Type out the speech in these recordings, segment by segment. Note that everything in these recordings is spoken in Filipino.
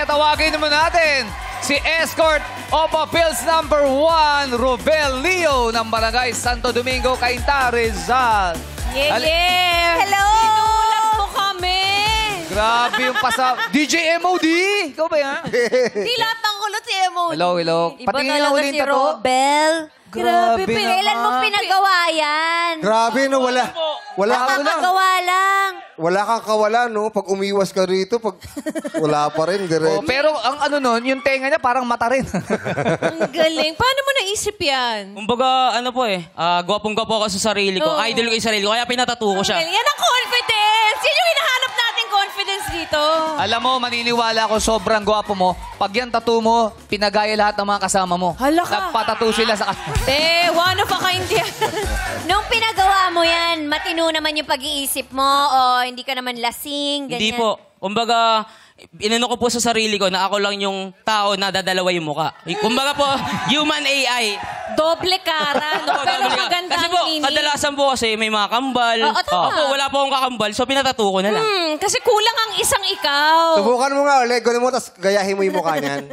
kaya tawagin naman natin si Escort Opo Pills number 1, Rubel Leo ng Barangay Santo Domingo, Cainta, Rizal. Hello! Inuulat mo kami! Grabe yung DJ MOD! Ikaw ba yan? Di lahat ng kulot si MOD. Hello. Iba Patingin na talaga ulit si na to. Robel. Grabe, Grabe kailan mo naman. pinagawa yan? Grabe, no? Nakakagawa lang. Wala kang kawalan, no? Pag umiwas ka rito, pag wala pa rin, direct. Oh, pero ang ano nun, yung tenga niya parang mata rin. Ang galing. Paano mo naisip yan? Kumbaga, ano po gwapong-gwapo ako sa sarili ko. Oo. Idol ko yung sarili ko, kaya pinatattoo ko siya. Yan ang confidence. Yan yung hinahanap nating confidence dito. Alam mo, maniniwala ako, sobrang gwapo mo. Pag yan tattoo mo, pinagaya lahat ng mga kasama mo. Hala ka. Nagpatattoo sila sa... One of a kind yan. Nung pinagawa mo yan, matino naman yung pag-iisip mo o hindi ka naman lasing, ganyan? Hindi po. Kumbaga, inano ko po sa sarili ko na ako lang yung tao na dadalawa yung muka. Kumbaga po, human AI. Doble cara, no? Pero maganda Kasi ang po, meaning. kadalasan po kasi may mga kambal. Oo, tama. Ako, wala po akong kakambal, so pinatattoo ko na lang. Kasi kulang ang isang ikaw. Subukan mo nga ulit, gano'n mo, tapos gayahin mo yung mukha niyan.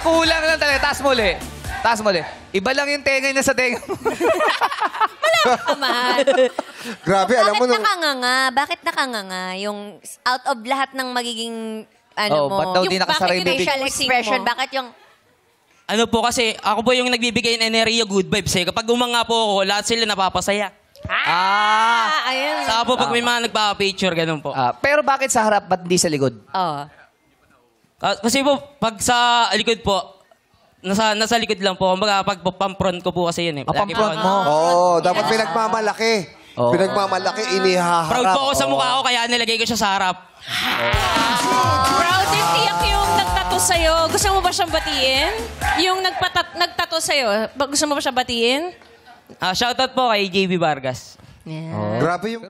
Kulang lang talaga. Taas mo ulit. Taas mo ulit. Iba lang yung tenga niya sa tenga mo. Naman. Grabe, alam mo, Bakit nung... nakanganga? Bakit nakanganga? Yung out of lahat ng magiging, Oh, ba't daw di yung nakasaray bakit yung bibig? facial expression, mo? bakit yung... Ano po kasi, ako po yung nagbibigay ng energy, good vibes eh. Kapag umanga po ako, lahat sila napapasaya. Ayun. Saka po pag may mga nagpapapicture, ganun po. Pero bakit sa harap, ba't hindi sa likod? Oh. Kasi po, pag sa likod po, nasa likod lang po. Kumbaga, pag pampront ko po kasi yun eh. Lagi Pampront po. mo. Oo, dapat pinagmamalaki. Oo. Pinagmamalaki, inihaharap. Proud po ako sa Oo. mukha ko, kaya nilagay ko siya sa harap. Proud din tiyak yung nagtato sa'yo. Gusto mo ba siyang batiin? Yung nagtato sa'yo, gusto mo ba siyang batiin? Shoutout po kay JB Vargas. Grabe yung...